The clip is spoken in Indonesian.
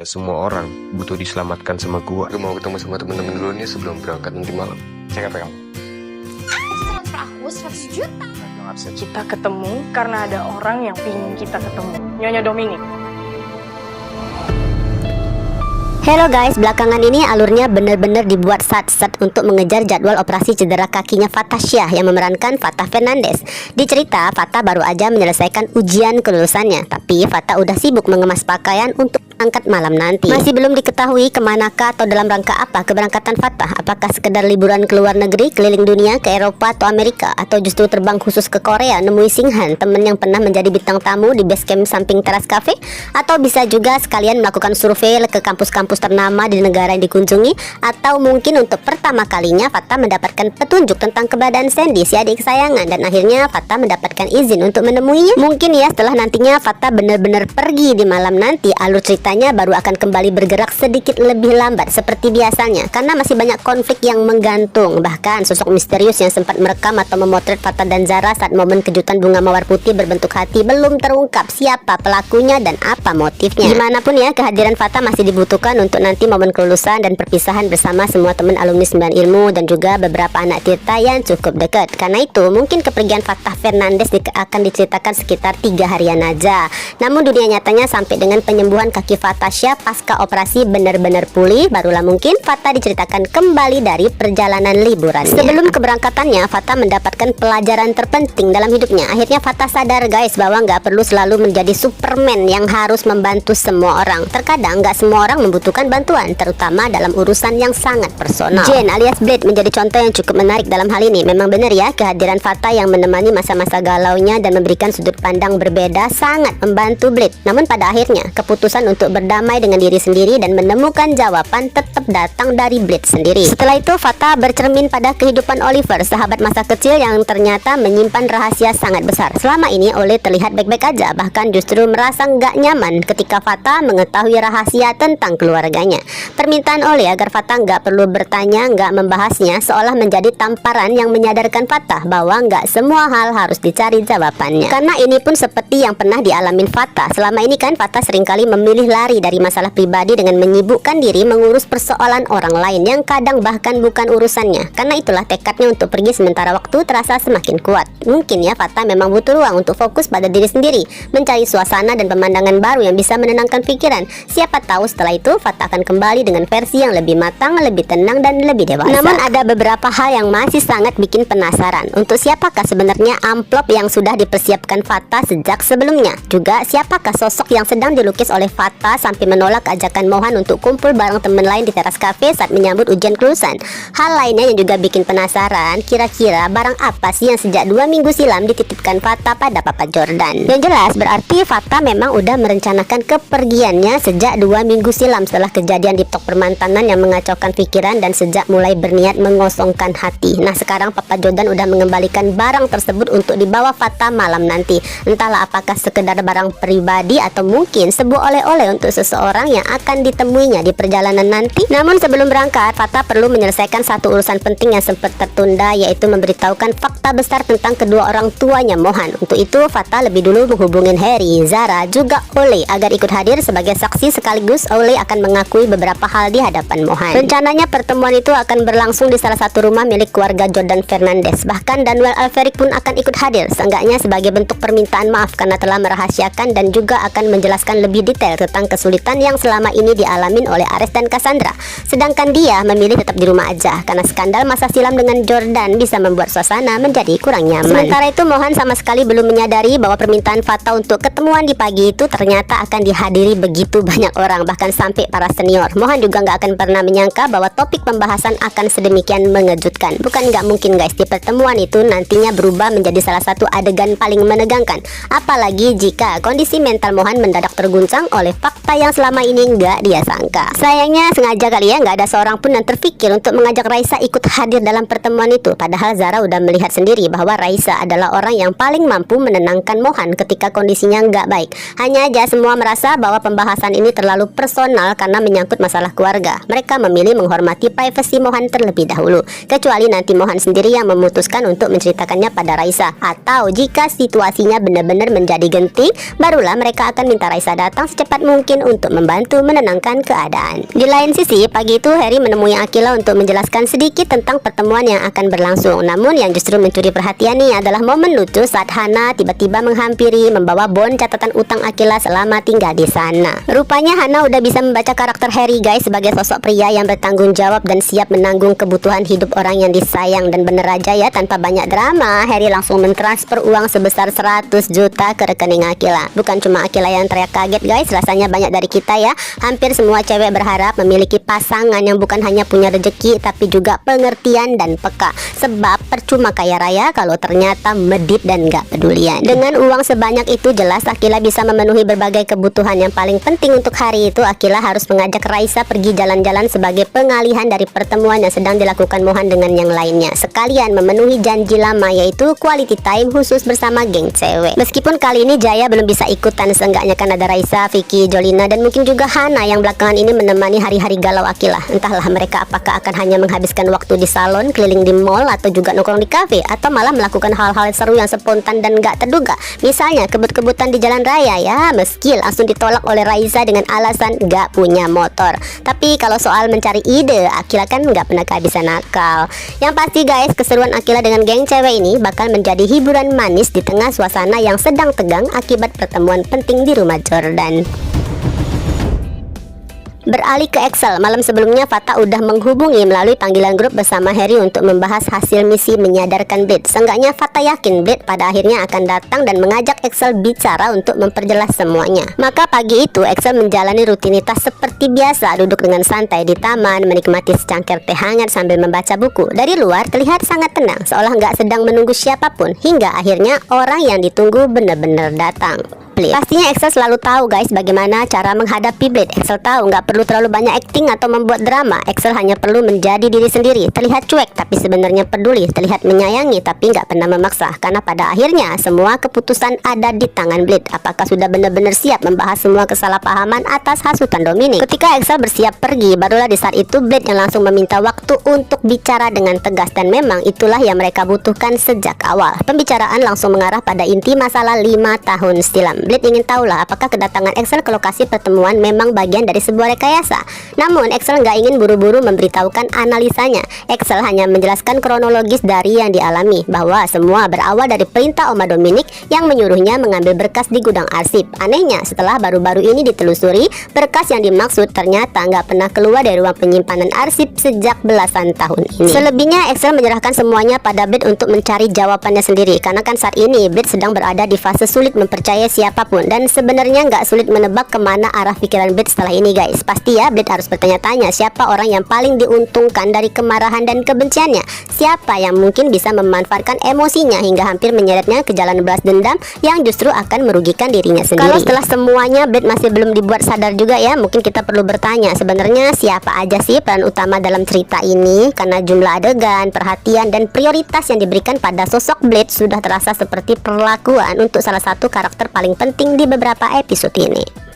Semua orang butuh diselamatkan sama gua. Gue mau ketemu sama temen-temen dulu nih sebelum berangkat nanti malam. Cek apa kamu? Transfer aku 100 juta. Nggak bisa. Kita ketemu karena ada orang yang pingin kita ketemu. Nyonya Dominic. Hello guys, belakangan ini alurnya bener-bener dibuat sat-sat untuk mengejar jadwal operasi cedera kakinya Fathah Syaah yang memerankan Fathah Fernandes. Di cerita, Fathah baru aja menyelesaikan ujian kelulusannya, tapi Fathah udah sibuk mengemas pakaian untuk angkat malam nanti. Masih belum diketahui kemanakah atau dalam rangka apa keberangkatan Fathah. Apakah sekedar liburan ke luar negeri, keliling dunia, ke Eropa atau Amerika, atau justru terbang khusus ke Korea nemui Singhan, temen yang pernah menjadi bintang tamu di base camp samping teras cafe, atau bisa juga sekalian melakukan survei ke kampus-kampus ternama di negara yang dikunjungi, atau mungkin untuk pertama kalinya Fathah mendapatkan petunjuk tentang keberadaan Sandy, si adik kesayangan, dan akhirnya Fathah mendapatkan izin untuk menemuinya. Mungkin ya setelah nantinya Fathah benar-benar pergi di malam nanti, alur ceritanya baru akan kembali bergerak sedikit lebih lambat seperti biasanya, karena masih banyak konflik yang menggantung. Bahkan sosok misterius yang sempat merekam atau memotret Fathah dan Zara saat momen kejutan bunga mawar putih berbentuk hati belum terungkap siapa pelakunya dan apa motifnya. Gimanapun ya, kehadiran Fathah masih dibutuhkan untuk nanti momen kelulusan dan perpisahan bersama semua teman alumni 9 Ilmu dan juga beberapa anak Tirta yang cukup dekat. Karena itu mungkin kepergian Fathah Fernandes akan diceritakan sekitar 3 harian aja. Namun dunia nyatanya sampai dengan penyembuhan kaki Fathah Syaah pasca operasi benar-benar pulih, barulah mungkin Fathah diceritakan kembali dari perjalanan liburannya. Sebelum keberangkatannya, Fathah mendapatkan pelajaran terpenting dalam hidupnya. Akhirnya Fathah sadar guys bahwa nggak perlu selalu menjadi Superman yang harus membantu semua orang. Terkadang nggak semua orang membutuhkan bantuan, terutama dalam urusan yang sangat personal. Jane alias Blade menjadi contoh yang cukup menarik dalam hal ini. Memang benar ya, kehadiran Fathah yang menemani masa-masa galaunya dan memberikan sudut pandang berbeda sangat membantu Blade. Namun pada akhirnya, keputusan untuk berdamai dengan diri sendiri dan menemukan jawaban tetap datang dari Blade sendiri. Setelah itu Fathah bercermin pada kehidupan Oliver, sahabat masa kecil yang ternyata menyimpan rahasia sangat besar. Selama ini Oli terlihat baik-baik aja, bahkan justru merasa nggak nyaman ketika Fathah mengetahui rahasia tentang keluarganya. Permintaan Oli agar Fathah nggak perlu bertanya, nggak membahasnya, seolah menjadi tamparan yang menyadarkan Fathah bahwa nggak semua hal harus dicari jawabannya. Karena ini pun seperti yang pernah dialamin Fathah. Selama ini kan Fathah seringkali memilih lari dari masalah pribadi dengan menyibukkan diri mengurus persoalan orang lain yang kadang bahkan bukan urusannya. Karena itulah tekadnya untuk pergi sementara waktu terasa semakin kuat. Mungkin ya Fathah memang butuh ruang untuk fokus pada diri sendiri, mencari suasana dan pemandangan baru yang bisa menenangkan pikiran. Siapa tahu setelah itu Fathah akan kembali dengan versi yang lebih matang, lebih tenang dan lebih dewasa. Namun ada beberapa hal yang masih sangat bikin penasaran. Untuk siapakah sebenarnya amplop yang sudah dipersiapkan Fathah sejak sebelumnya? Juga siapakah sosok yang sedang dilukis oleh Fathah sampai menolak ajakan Mohan untuk kumpul bareng teman lain di teras kafe saat menyambut ujian kelulusan? Hal lainnya yang juga bikin penasaran, kira-kira barang apa sih yang sejak 2 minggu silam dititipkan Fathah pada Papa Jordan? Yang jelas berarti Fathah memang udah merencanakan kepergiannya sejak 2 minggu silam setelah kejadian di tok permantanan yang mengacaukan pikiran dan sejak mulai berniat mengosongkan hati. Nah sekarang Papa Jordan udah mengembalikan barang tersebut untuk dibawa Fathah malam nanti. Entahlah apakah sekedar barang pribadi atau mungkin sebuah oleh-oleh untuk seseorang yang akan ditemuinya di perjalanan nanti. Namun sebelum berangkat, Fathah perlu menyelesaikan satu urusan penting yang sempat tertunda, yaitu memberitahukan fakta besar tentang kedua orang tuanya Mohan. Untuk itu Fathah lebih dulu menghubungin Harry, Zara, juga Ole agar ikut hadir sebagai saksi, sekaligus Ole akan mengakui beberapa hal di hadapan Mohan. Rencananya pertemuan itu akan berlangsung di salah satu rumah milik keluarga Jordan Fernandes. Bahkan Daniel Alferic pun akan ikut hadir, seenggaknya sebagai bentuk permintaan maaf karena telah merahasiakan dan juga akan menjelaskan lebih detail tentang kesulitan yang selama ini dialamin oleh Ares dan Cassandra. Sedangkan dia memilih tetap di rumah aja karena skandal masa silam dengan Jordan bisa membuat suasana menjadi kurang nyaman. Sementara itu Mohan sama sekali belum menyadari bahwa permintaan Fathah untuk ketemuan di pagi itu ternyata akan dihadiri begitu banyak orang, bahkan sampai para senior. Mohan juga nggak akan pernah menyangka bahwa topik pembahasan akan sedemikian mengejutkan. Bukan nggak mungkin guys, di pertemuan itu nantinya berubah menjadi salah satu adegan paling menegangkan. Apalagi jika kondisi mental Mohan mendadak terguncang oleh fakta yang selama ini nggak dia sangka. Sayangnya sengaja kali ya nggak ada seorang pun yang terpikir untuk mengajak Raisa ikut hadir dalam pertemuan itu. Padahal Zara udah melihat sendiri bahwa Raisa adalah orang yang paling mampu menenangkan Mohan ketika kondisinya nggak baik. Hanya aja semua merasa bahwa pembahasan ini terlalu personal karena menyangkut masalah keluarga. Mereka memilih menghormati privasi Mohan terlebih dahulu, kecuali nanti Mohan sendiri yang memutuskan untuk menceritakannya pada Raisa. Atau jika situasinya benar-benar menjadi genting, barulah mereka akan minta Raisa datang secepat mungkin mungkin untuk membantu menenangkan keadaan. Di lain sisi, pagi itu Harry menemui Akila untuk menjelaskan sedikit tentang pertemuan yang akan berlangsung. Namun yang justru mencuri perhatian nih adalah momen lucu saat Hana tiba-tiba menghampiri membawa bon catatan utang Akila selama tinggal di sana. Rupanya Hana udah bisa membaca karakter Harry guys sebagai sosok pria yang bertanggung jawab dan siap menanggung kebutuhan hidup orang yang disayang. Dan bener aja ya, tanpa banyak drama, Harry langsung mentransfer uang sebesar 100 juta ke rekening Akila. Bukan cuma Akila yang teriak kaget guys, rasanya banyak dari kita ya. Hampir semua cewek berharap memiliki pasangan yang bukan hanya punya rezeki tapi juga pengertian dan peka. Sebab percuma kaya raya kalau ternyata medit dan gak pedulian. Dengan uang sebanyak itu jelas Akila bisa memenuhi berbagai kebutuhan. Yang paling penting untuk hari itu Akila harus mengajak Raisa pergi jalan-jalan sebagai pengalihan dari pertemuan yang sedang dilakukan Mohan dengan yang lainnya. Sekalian memenuhi janji lama yaitu quality time khusus bersama geng cewek. Meskipun kali ini Jaya belum bisa ikutan, seenggaknya kan ada Raisa, Vicky, Jolina, dan mungkin juga Hana yang belakangan ini menemani hari-hari galau Akila. Entahlah mereka apakah akan hanya menghabiskan waktu di salon, keliling di mall, atau juga nongkrong di kafe, atau malah melakukan hal-hal seru yang spontan dan gak terduga. Misalnya kebut-kebutan di jalan raya ya, meski langsung ditolak oleh Raisa dengan alasan gak punya motor. Tapi kalau soal mencari ide, Akila kan gak pernah kehabisan akal. Yang pasti guys, keseruan Akila dengan geng cewek ini bakal menjadi hiburan manis di tengah suasana yang sedang tegang akibat pertemuan penting di rumah Jordan. Beralih ke Excel, malam sebelumnya Fatah udah menghubungi melalui panggilan grup bersama Harry untuk membahas hasil misi menyadarkan Blade. Seenggaknya Fatah yakin Blade pada akhirnya akan datang dan mengajak Excel bicara untuk memperjelas semuanya. Maka pagi itu Excel menjalani rutinitas seperti biasa, duduk dengan santai di taman, menikmati secangkir teh hangat sambil membaca buku. Dari luar terlihat sangat tenang, seolah nggak sedang menunggu siapapun, hingga akhirnya orang yang ditunggu benar-benar datang. Pastinya Excel selalu tahu guys bagaimana cara menghadapi Blade. Excel tahu nggak perlu terlalu banyak acting atau membuat drama. Excel hanya perlu menjadi diri sendiri. Terlihat cuek tapi sebenarnya peduli. Terlihat menyayangi tapi nggak pernah memaksa. Karena pada akhirnya semua keputusan ada di tangan Blade. Apakah sudah benar-benar siap membahas semua kesalahpahaman atas hasutan Dominic? Ketika Excel bersiap pergi, barulah di saat itu Blade yang langsung meminta waktu untuk bicara dengan tegas. Dan memang itulah yang mereka butuhkan sejak awal. Pembicaraan langsung mengarah pada inti masalah 5 tahun silam. Blade ingin tahulah apakah kedatangan Excel ke lokasi pertemuan memang bagian dari sebuah rekayasa. Namun Excel nggak ingin buru-buru memberitahukan analisanya. Excel hanya menjelaskan kronologis dari yang dialami, bahwa semua berawal dari perintah Oma Dominic yang menyuruhnya mengambil berkas di gudang arsip. Anehnya setelah baru-baru ini ditelusuri, berkas yang dimaksud ternyata nggak pernah keluar dari ruang penyimpanan arsip sejak belasan tahun ini. Selebihnya Excel menyerahkan semuanya pada Blade untuk mencari jawabannya sendiri. Karena kan saat ini Blade sedang berada di fase sulit mempercayai siapapun. Dan sebenarnya nggak sulit menebak kemana arah pikiran Blade setelah ini guys. Pasti ya Blade harus bertanya-tanya siapa orang yang paling diuntungkan dari kemarahan dan kebenciannya. Siapa yang mungkin bisa memanfaatkan emosinya hingga hampir menyeretnya ke jalan balas dendam yang justru akan merugikan dirinya sendiri. Kalau setelah semuanya Blade masih belum dibuat sadar juga ya, mungkin kita perlu bertanya sebenarnya siapa aja sih peran utama dalam cerita ini. Karena jumlah adegan, perhatian, dan prioritas yang diberikan pada sosok Blade sudah terasa seperti perlakuan untuk salah satu karakter paling penting di beberapa episode ini.